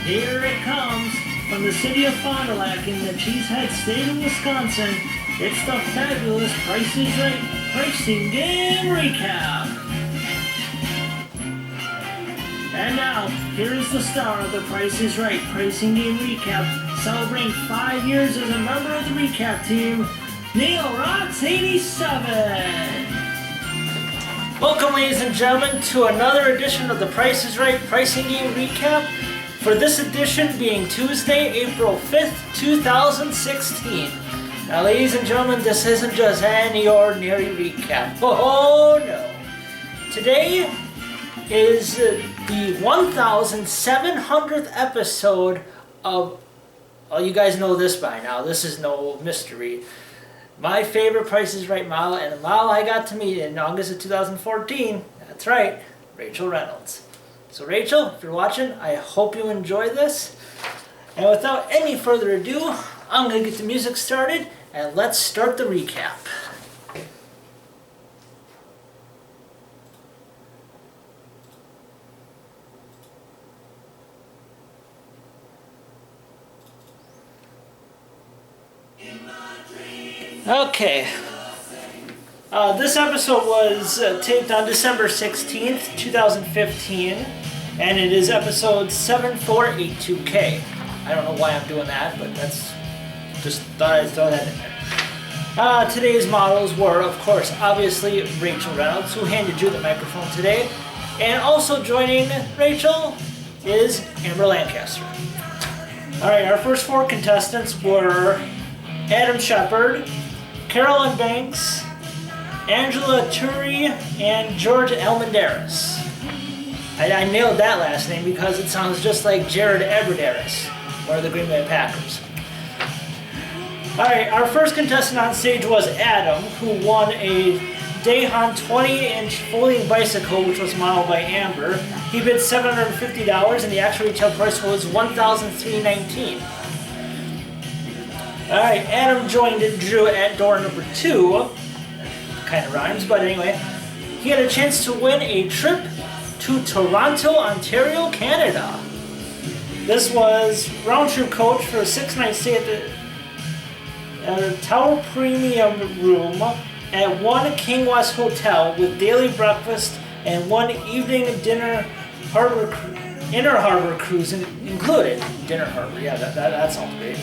Here it comes from the city of Fond du Lac in the Cheesehead State of Wisconsin. It's the fabulous Price is Right Pricing Game Recap. And now, here is the star of the Price is Right Pricing Game Recap, celebrating 5 years as a member of the recap team, Neil Rocks 87. Welcome, ladies and gentlemen, to another edition of the Price is Right Pricing Game Recap. For this edition being Tuesday, April 5th, 2016. Now, ladies and gentlemen, this isn't just any ordinary recap. Oh, no. Today is the 1,700th episode of, oh, you guys know this by now. This is no mystery. My favorite Price is Right model, and the model I got to meet in August of 2014, that's right, Rachel Reynolds. So Rachel, if you're watching, I hope you enjoy this. And without any further ado, I'm going to get the music started, and let's start the recap. Okay. This episode was taped on December 16th, 2015, and it is episode 7482K. I don't know why I'm doing that, but that's just thought I'd throw that in there. Today's models were, of course, obviously Rachel Reynolds, who handed you the microphone today, and also joining Rachel is Amber Lancaster. Alright, our first four contestants were Adam Shepard, Carolyn Banks, Angela Turi, and George Almendaris. I nailed that last name because it sounds just like Jared Abbrederis, one of the Green Bay Packers. Alright, our first contestant on stage was Adam, who won a Dayhan 20-inch folding bicycle, which was modeled by Amber. He bid $750, and the actual retail price was $1,319. Alright, Adam joined Drew at door number 2. Kind of rhymes, but anyway. He had a chance to win a trip to Toronto, Ontario, Canada. This was round-trip coach for a 6-night stay at the Tower Premium Room at One King West Hotel with daily breakfast and one evening dinner inner harbor cruise included. Dinner harbor, yeah, that sounds great.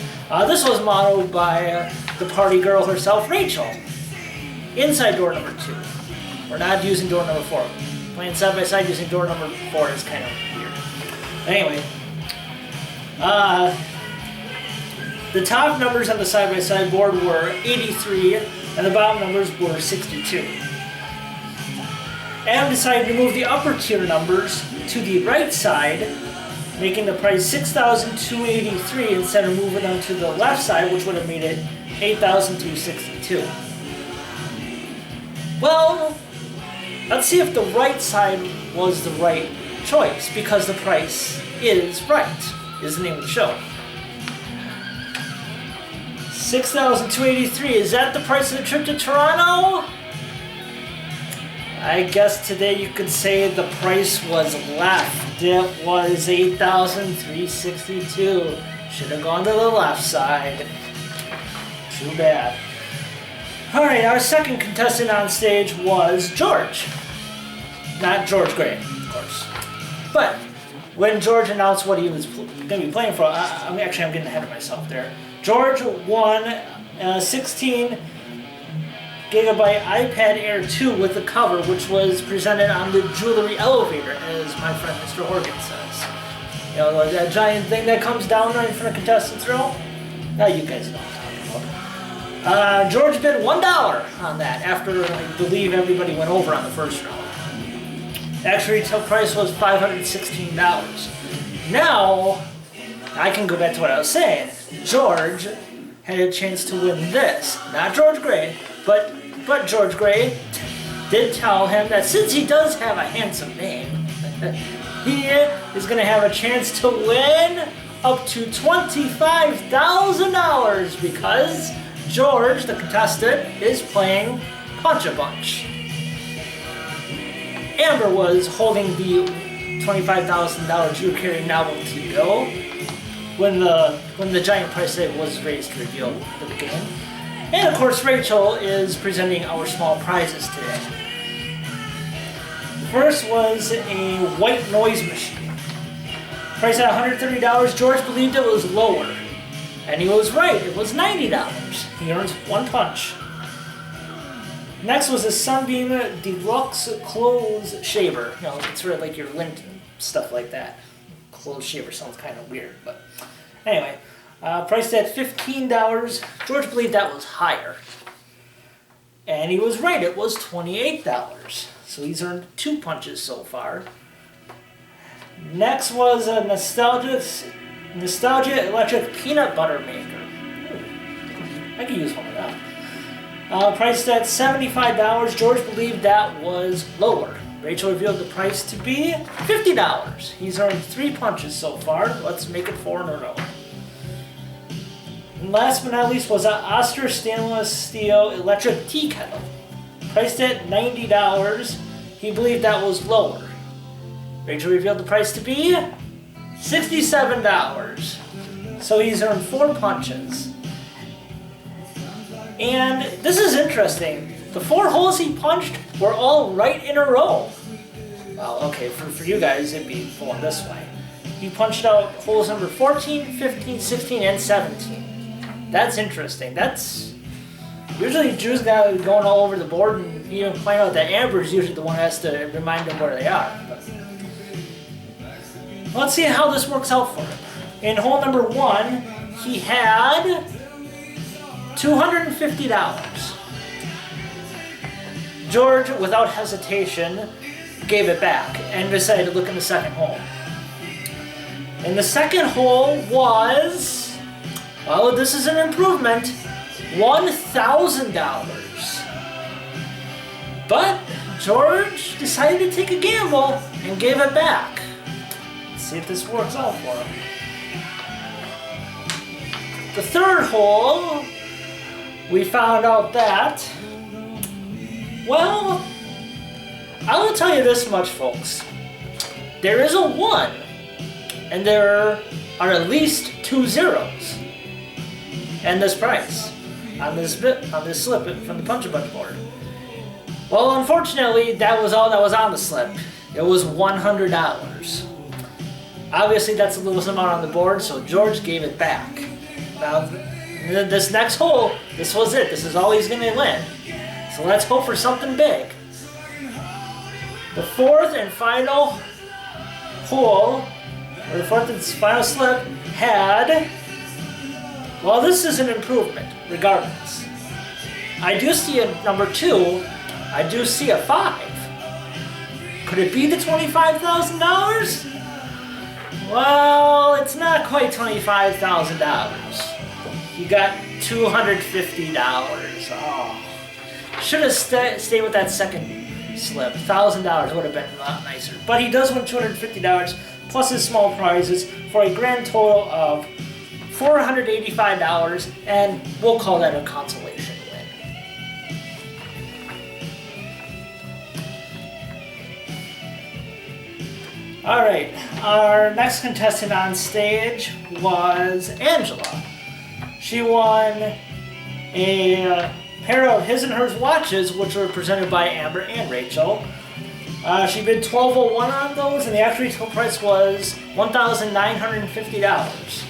This was modeled by the party girl herself, Rachel. Inside door number 2. We're not using door number 4. Playing side by side using door number 4 is kind of weird. Anyway, the top numbers on the side by side board were 83, and the bottom numbers were 62. Adam decided to move the upper tier numbers to the right side, making the price $6,283 instead of moving them to the left side, which would have made it $8,262. Well, let's see if the right side was the right choice, because the price is right, is the name of the show. $6,283, is that the price of the trip to Toronto? I guess today you could say the price was left. It was $8,362. Should have gone to the left side. Too bad. Alright, our second contestant on stage was George. Not George Gray, of course. But when George announced what he was going to be playing for, I'm getting ahead of myself there. George won a 16 gigabyte iPad Air 2 with the cover, which was presented on the jewelry elevator, as my friend Mr. Horgan says. You know, that giant thing that comes down right in front of contestants row? Now you guys know what I'm talking about. George bid $1 on that after, I believe, everybody went over on the first round. Actual retail price was $516. Now, I can go back to what I was saying. George had a chance to win this. Not George Gray, but George Gray did tell him that since he does have a handsome name, he is going to have a chance to win up to $25,000 because George, the contestant, is playing Punch-a-Bunch. Amber was holding the $25,000 you carry novelty bill, when the giant price tag was raised to reveal the beginning. And of course, Rachel is presenting our small prizes today. First was a white noise machine. Priced at $130, George believed it was lower. And he was right, it was $90. He earns 1 punch. Next was a Sunbeam Deluxe Clothes Shaver. You know, it's sort of like your lint and stuff like that. Clothes shaver sounds kind of weird, but anyway. Priced at $15, George believed that was higher. And he was right, it was $28. So he's earned 2 punches so far. Next was a Nostalgia Electric Peanut Butter Maker. Ooh, I could use one of that. Priced at $75, George believed that was lower. Rachel revealed the price to be $50. He's earned 3 punches so far. Let's make it 4 in a row. And last but not least was an Oster Stainless Steel Electric Tea Kettle. Priced at $90, he believed that was lower. Rachel revealed the price to be $67. So he's earned 4 punches. And this is interesting. The 4 holes he punched were all right in a row. Well, okay, for you guys, it'd be going this way. He punched out holes number 14, 15, 16, and 17. That's interesting. That's usually Drew's got going all over the board, and you even find out that Amber's usually the one that has to remind them where they are. But let's see how this works out for him. In hole number 1, he had $250. George, without hesitation, gave it back and decided to look in the second hole. And the second hole was, well, this is an improvement, $1,000. But George decided to take a gamble and gave it back. Let's see if this works out for him. The third hole, we found out that, well, I will tell you this much, folks. There is a 1, and there are at least 2 zeros. And this price on this slip from the Punch-A-Punch board. Well, unfortunately, that was all that was on the slip. It was $100. Obviously, that's the lowest amount on the board, so George gave it back. Now, this next hole, this was it. This is all he's going to win. So let's hope for something big. The fourth and final hole, or the fourth and final slip, had, well, this is an improvement, regardless. I do see a number 2. I do see a 5. Could it be the $25,000? Well, it's not quite $25,000. You got $250. Oh. Should have stayed with that second slip. $1,000 would have been a lot nicer. But he does win $250 plus his small prizes for a grand total of $485, and we'll call that a consolation win. Alright, our next contestant on stage was Angela. She won a pair of his and hers watches, which were presented by Amber and Rachel. She bid $1,201 on those, and the actual retail price was $1,950.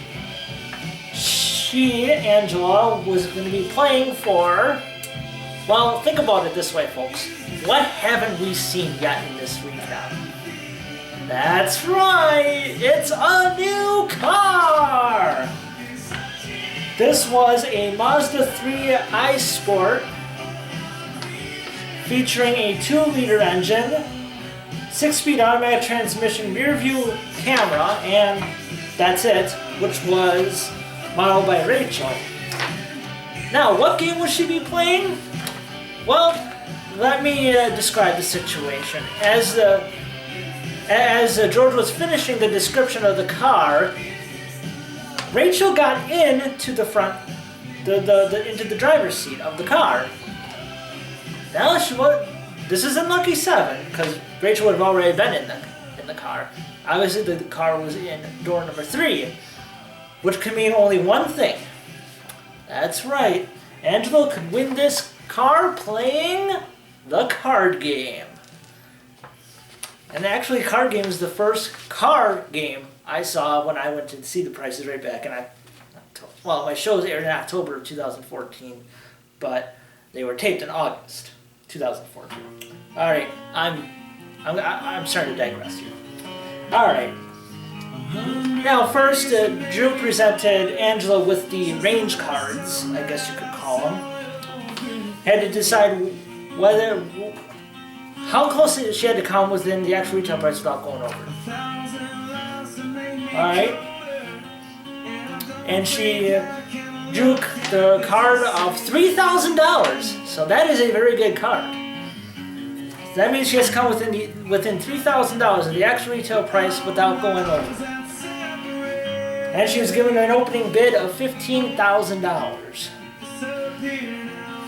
She, Angela, was going to be playing for, well, think about it this way, folks. What haven't we seen yet in this recap? That's right, it's a new car! This was a Mazda 3 iSport featuring a 2-liter engine, 6-speed automatic transmission, rear view camera, and that's it, which was modeled by Rachel. Now, what game will she be playing? Well, let me describe the situation. As George was finishing the description of the car, Rachel got into the front, into the driver's seat of the car. Now this is unlucky 7, because Rachel would have already been in the car. Obviously, the car was in door number 3. which can mean only one thing. That's right, Angela could win this car playing the card game. And actually, card game is the first car game I saw when I went to see The Price is Right back in well, my shows aired in October of 2014, but they were taped in August 2014. All right, I'm starting to digress here. All right. Now, first, Drew presented Angela with the range cards, I guess you could call them. Had to decide how close she had to come within the actual retail price without going over. Alright. And she drew the card of $3,000. So that is a very good card. That means she has to come within $3,000 of the actual retail price without going over. And she was given an opening bid of $15,000.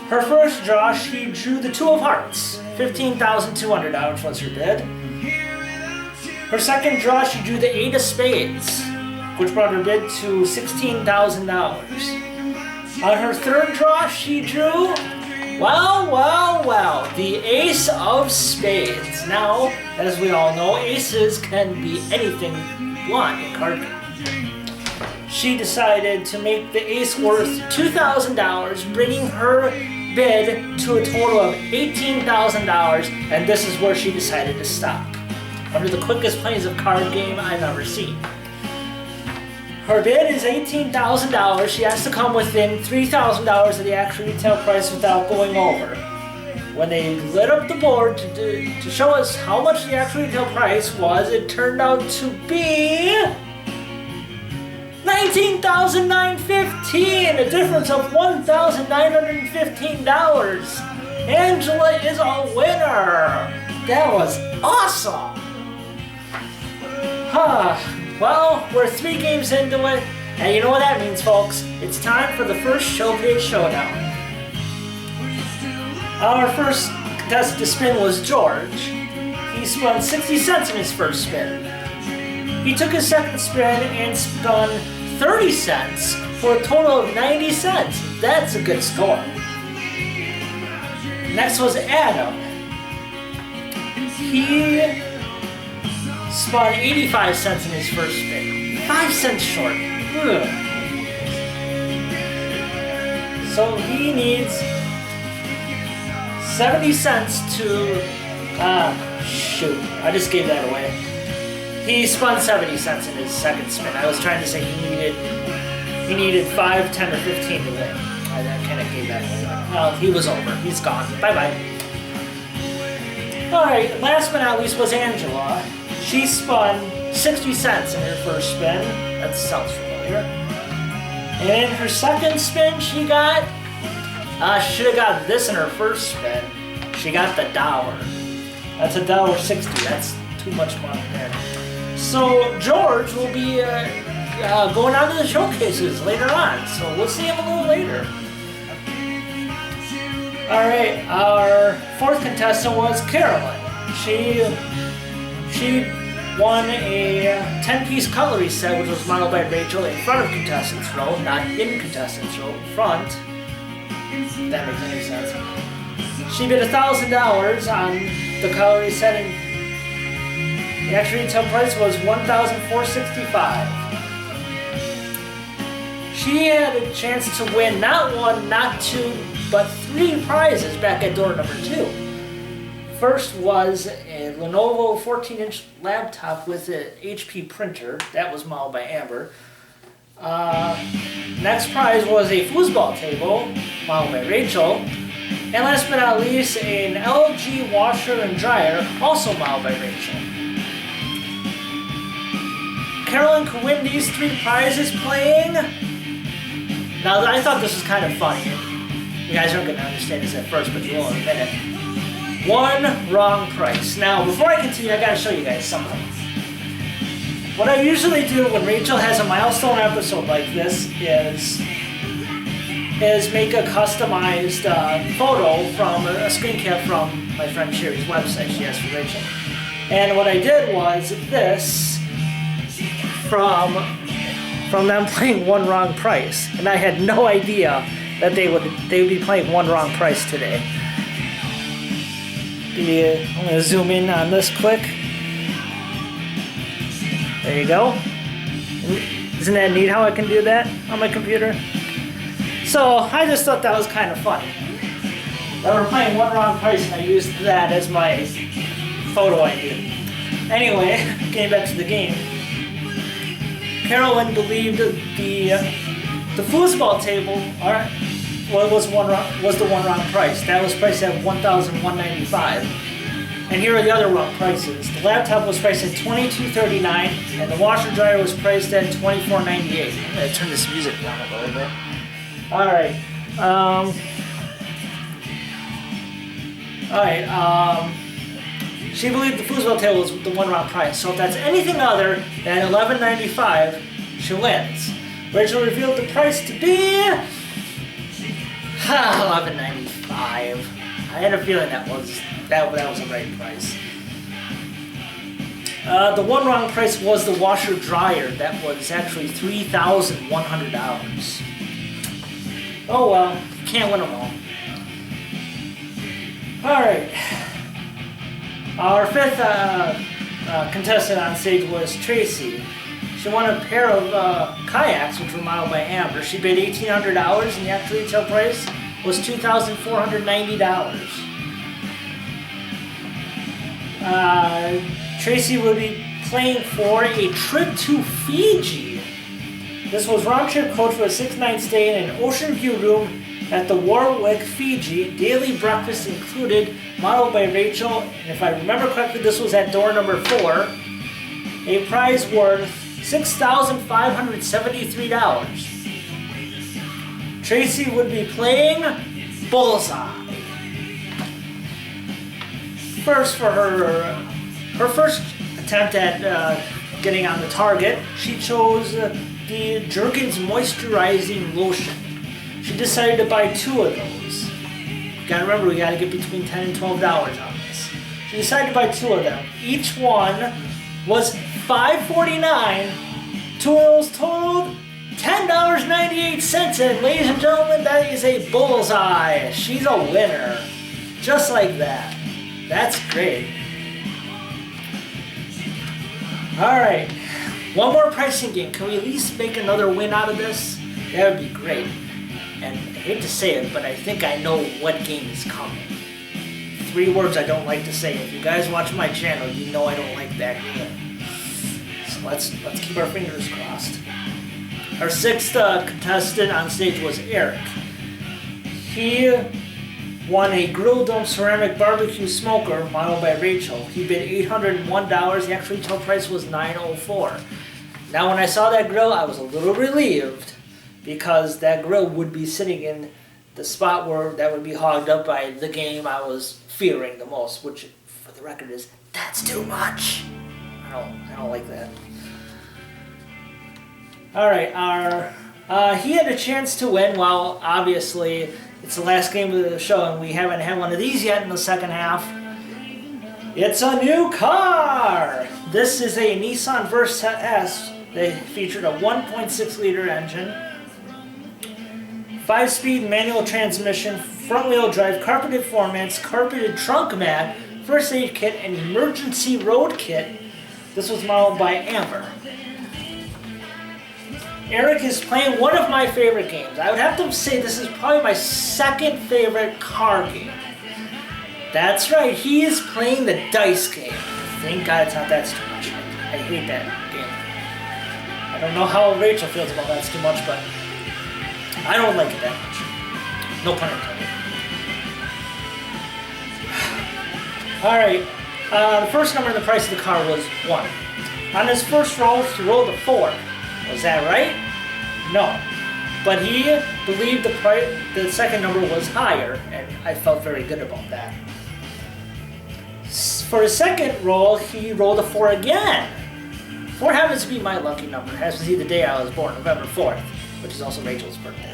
Her first draw, she drew the Two of Hearts. $15,200 was her bid. Her second draw, she drew the Eight of Spades, which brought her bid to $16,000. On her third draw, she drew, the Ace of Spades. Now, as we all know, aces can be anything you want in card games. She decided to make the ace worth $2,000, bringing her bid to a total of $18,000, and this is where she decided to stop. One of the quickest plays of card game I've ever seen. Her bid is $18,000. She has to come within $3,000 of the actual retail price without going over. When they lit up the board to show us how much the actual retail price was, it turned out to be $19,915, a difference of $1,915. Angela is a winner. That was awesome. Well, we're 3 games into it, and you know what that means, folks. It's time for the first Showcase Showdown. Our first contestant to spin was George. He spun 60 cents in his first spin. He took his second spin and spun 30 cents for a total of 90 cents. That's a good score. Next was Adam. He spun 85 cents in his first spin. 5 cents short. Ugh. So he needs 70 cents to... shoot. I just gave that away. He spun 70 cents in his second spin. I was trying to say he needed 5, 10, or 15 to win. I kind of gave that away. Well, he was over. He's gone. Bye-bye. Alright, last but not least was Angela. She spun 60 cents in her first spin. That sounds familiar. And in her second spin, she got... she should have got this in her first spin. She got the dollar. That's $1.60. That's too much money there. So George will be going on to the showcases later on. So we'll see him a little later. Alright, our fourth contestant was Carolyn. She won a 10-piece cutlery set, which was modeled by Rachel in front of contestants row, not in contestants row, in front. If that makes any sense. She bid $1,000 on the cutlery set, and the actual retail price was $1,465. She had a chance to win not 1, not 2, but 3 prizes back at door number 2. First was a Lenovo 14-inch laptop with an HP printer. That was modeled by Amber. Next prize was a foosball table, modeled by Rachel. And last but not least, an LG washer and dryer, also modeled by Rachel. Carolyn could win these 3 prizes playing... Now, I thought this was kind of funny. You guys aren't going to understand this at first, but you will in a minute. 1 wrong price. Now, before I continue, I got to show you guys something. What I usually do when Rachel has a milestone episode like this is make a customized photo from a screen cap from my friend Sherry's website she has for Rachel. And what I did was this from from them playing One Wrong Price, and I had no idea that they would be playing One Wrong Price today. I'm gonna zoom in on this quick. There you go. Isn't that neat how I can do that on my computer? So I just thought that was kind of funny. They were playing One Wrong Price, and I used that as my photo ID. Anyway, getting back to the game. Carolyn believed the foosball table was the One Wrong Price. That was priced at $1,195. And here are the other wrong prices. The laptop was priced at $22.39, and the washer dryer was priced at $24.98. I'm gonna turn this music down a little bit. All right. She believed the foosball table was the One Wrong Price. So if that's anything other than $11.95, she wins. Rachel revealed the price to be $11.95. I had a feeling that was the right price. The One Wrong Price was the washer dryer. That was actually $3,100. Oh well, can't win them all. All right. Our fifth contestant on stage was Tracy. She won a pair of kayaks, which were modeled by Amber. She bid $1,800, and the actual retail price was $2,490. Tracy would be playing for a trip to Fiji. This was round trip coach for a 6-night stay in an ocean view room at the Warwick, Fiji. Daily breakfast included, modeled by Rachel, and if I remember correctly, this was at door number 4. A prize worth $6,573. Tracy would be playing Bullseye. First, for her first attempt at getting on the target, she chose the Jergens Moisturizing Lotion. She decided to buy 2 of those. You gotta remember, we gotta get between $10 and $12 on this. She decided to buy 2 of them. Each one was $5.49. 2 of those totaled $10.98. And ladies and gentlemen, that is a bullseye. She's a winner. Just like that. That's great. Alright. One more pricing game. Can we at least make another win out of this? That would be great. And I hate to say it, but I think I know what game is coming. 3 words I don't like to say. If you guys watch my channel, you know I don't like that game. So let's keep our fingers crossed. Our 6th contestant on stage was Eric. He won a Grill Dome ceramic barbecue smoker modeled by Rachel. He bid $801. The actual retail price was $904. Now when I saw that grill, I was a little relieved, because that grill would be sitting in the spot where that would be hogged up by the game I was fearing the most, which, for the record, is that's too much. I don't like that. All right, he had a chance to win. Well, obviously it's the last game of the show, and we haven't had one of these yet in the second half. It's a new car. This is a Nissan Versa S. They featured a 1.6-liter engine. 5-speed manual transmission, front-wheel drive, carpeted floor mats, carpeted trunk mat, first aid kit, and emergency road kit. This was modeled by Amber. Eric is playing one of my favorite games. I would have to say this is probably my 2nd favorite car game. That's right, he is playing the dice game. Thank God it's not That's Too Much. I hate that game. I don't know how Rachel feels about That's Too Much, but I don't like it that much. No pun intended. Alright, the first number in the price of the car was 1. On his first roll, he rolled a 4. Was that right? No. But he believed the second number was higher, and I felt very good about that. For his second roll, he rolled a 4 again. 4 happens to be my lucky number. It has to be the day I was born, November 4th, which is also Rachel's birthday.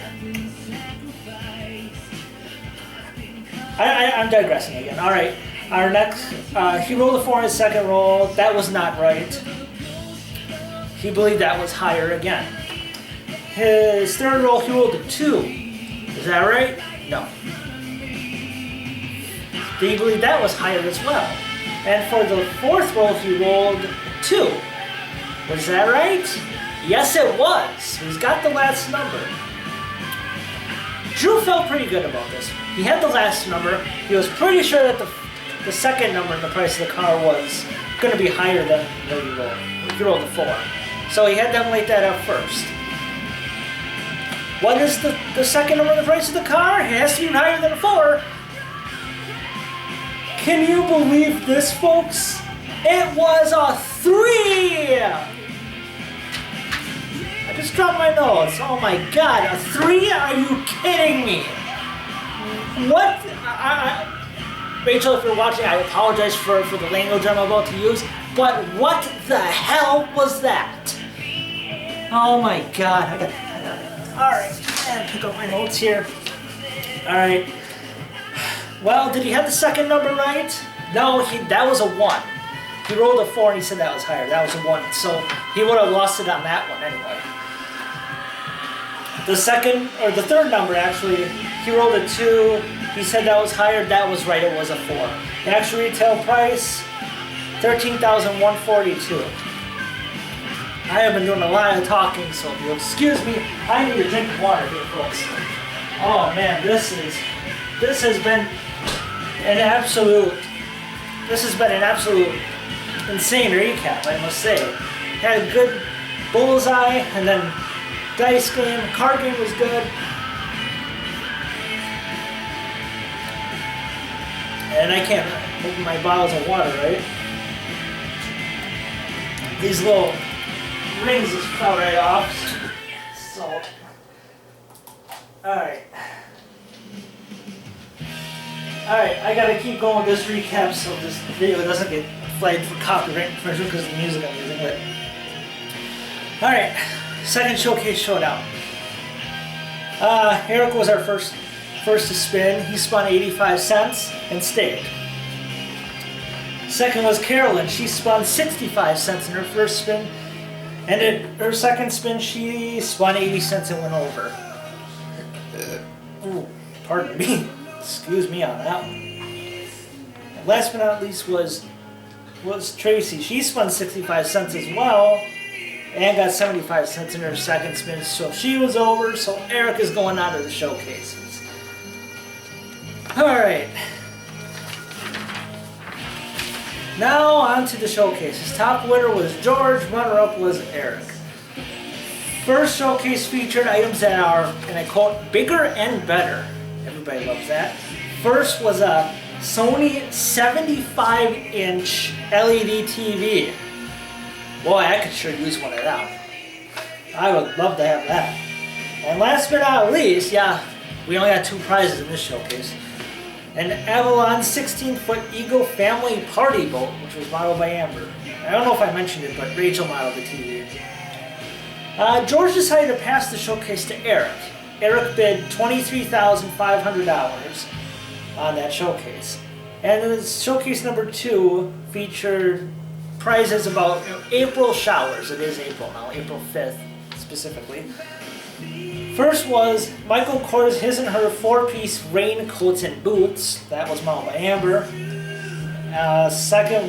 I'm digressing again. All right. Our next, he rolled a 4 in his second roll. That was not right. He believed that was higher again. His third roll, he rolled a 2. Is that right? No. Do you believe that was higher as well? And for the fourth roll, he rolled a 2. Was that right? Yes, it was. He's got the last number. Drew felt pretty good about this. He had the last number. He was pretty sure that the second number in the price of the car was going to be higher than what he rolled. He rolled a 4. So he had them light that up first. What is the second number in the price of the car? It has to be higher than a 4. Can you believe this, folks? It was a 3! I just dropped my notes. Oh my god, a 3? Are you kidding me? What? Rachel, if you're watching, I apologize for the language I'm about to use, but what the hell was that? Oh my god. Alright, and pick up my notes here. Alright. Well, did he have the second number right? No, that was a 1. He rolled a 4 and he said that was higher. That was a 1, so he would have lost it on that one anyway. The third number actually, he rolled a 2. He said that was higher. That was right. It was a 4. The actual retail price, $13,142. I have been doing a lot of talking, so if you'll excuse me, I need a drink of water here, folks. Oh man, this has been an absolute insane recap, I must say. Had a good bullseye, and then dice game, card game was good. And I can't open my bottles of water, right? These little rings just fell right off. So, alright. Alright, I gotta keep going with this recap so this video doesn't get flagged for copyright infringement because of the music I'm using. But alright, second showcase showdown. Eric was our first to spin. He spun 85 cents and stayed. Second was Carolyn. She spun 65 cents in her first spin. And in her second spin, she spun 80 cents and went over. Ooh, pardon me. Excuse me on that one. And last but not least was Tracy. She spun 65 cents as well and got 75 cents in her second spin. So she was over. So Eric is going out of the showcases. Alright. Now on to the showcases. Top winner was George, runner-up was Eric. First showcase featured items that are, and I quote, bigger and better. Everybody loves that. First was a Sony 75-inch LED TV. Boy, I could sure use one of them. I would love to have that. And last but not least, yeah, we only got 2 prizes in this showcase. An Avalon 16-foot Eagle family party boat, which was modeled by Amber. I don't know if I mentioned it, but Rachel modeled the TV. George decided to pass the showcase to Eric. Eric bid $23,500 on that showcase. And then showcase number 2 featured prizes about April showers. It is April now, April 5th specifically. First was Michael Kors his and her 4-piece raincoats and boots. That was modeled by Amber. Second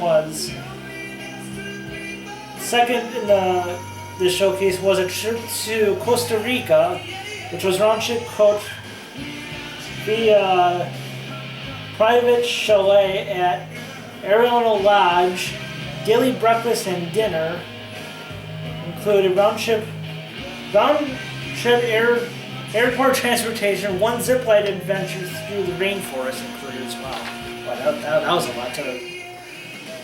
in the showcase was a trip to Costa Rica, which was round trip coach via private chalet at Arellano Lodge. Daily breakfast and dinner included round trip airport transportation, 1 zipline adventure through the rainforest included as well. Wow, that was a lot to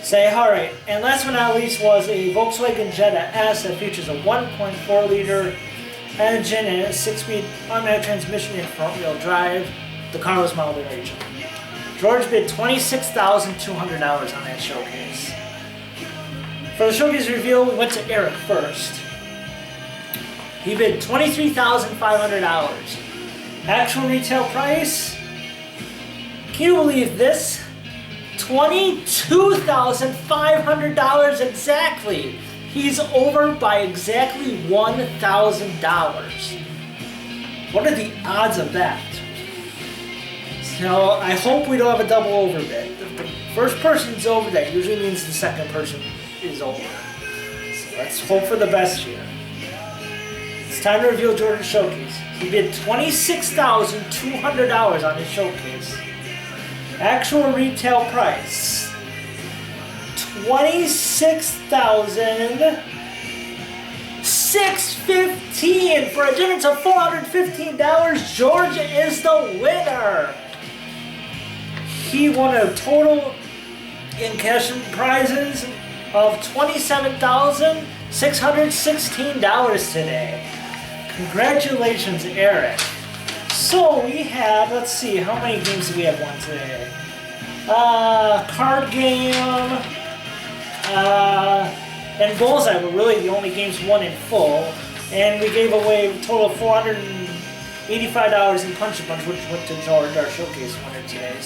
say. Alright, and last but not least was a Volkswagen Jetta S that features a 1.4 liter engine and a 6-speed automatic transmission and front-wheel drive. The car was modeled by Rachel. George bid $26,200 on that showcase. For the showcase reveal, we went to Eric first. He bid $23,500. Actual retail price? Can you believe this? $22,500 exactly. He's over by exactly $1,000. What are the odds of that? So I hope we don't have a double overbid. If the first person's over, that usually means the second person is over. So let's hope for the best here. It's time to reveal Jordan's showcase. He bid $26,200 on his showcase. Actual retail price $26,615 for a difference of $415. George is the winner. He won a total in cash and prizes of $27,616 today. Congratulations, Eric. So we had, let's see, how many games did we have won today? Card game, and Bullseye were really the only games won in full. And we gave away a total of $485 in Punch a Punch, which went to George, our showcase winner today.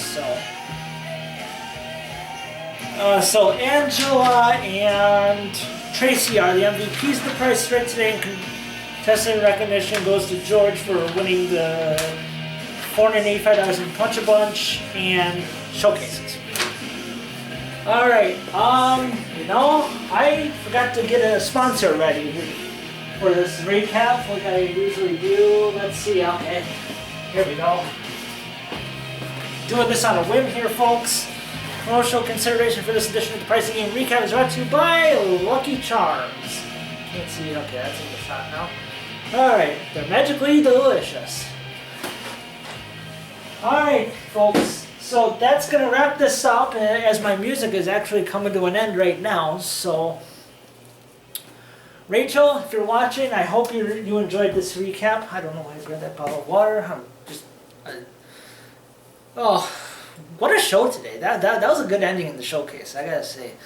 So Angela and Tracy are the MVPs of the Price is Right today, and contestant recognition goes to George for winning the $485 in Punch a Bunch and showcases. Alright, I forgot to get a sponsor ready for this recap, like I usually do. Let's see, okay, here we go. Doing this on a whim here, folks. Promotional consideration for this edition of the Pricing Game Recap is brought to you by Lucky Charms. Can't see, okay, that's in the shot now. Alright, they're magically delicious. Alright, folks, so that's going to wrap this up as my music is actually coming to an end right now. So, Rachel, if you're watching, I hope you enjoyed this recap. I don't know why I grabbed that bottle of water. What a show today. That was a good ending in the showcase, I gotta say.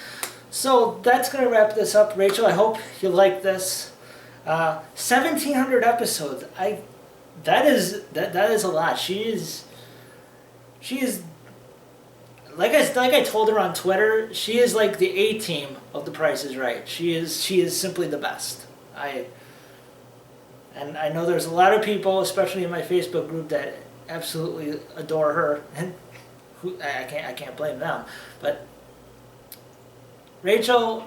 So that's going to wrap this up. Rachel, I hope you like this. 1,700 episodes. That is a lot. She is like I told her on Twitter, she is like the A-team of The Price is Right. She is simply the best. And I know there's a lot of people, especially in my Facebook group, that absolutely adore her, and I can't blame them. But Rachel,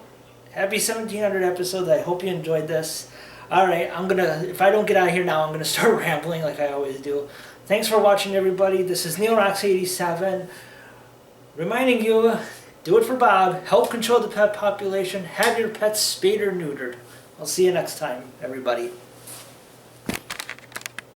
happy 1,700 episodes. I hope you enjoyed this. Alright, if I don't get out of here now, I'm gonna start rambling like I always do. Thanks for watching, everybody. This is NeilRox87 reminding you, do it for Bob, help control the pet population, have your pets spayed or neutered. I'll see you next time, everybody.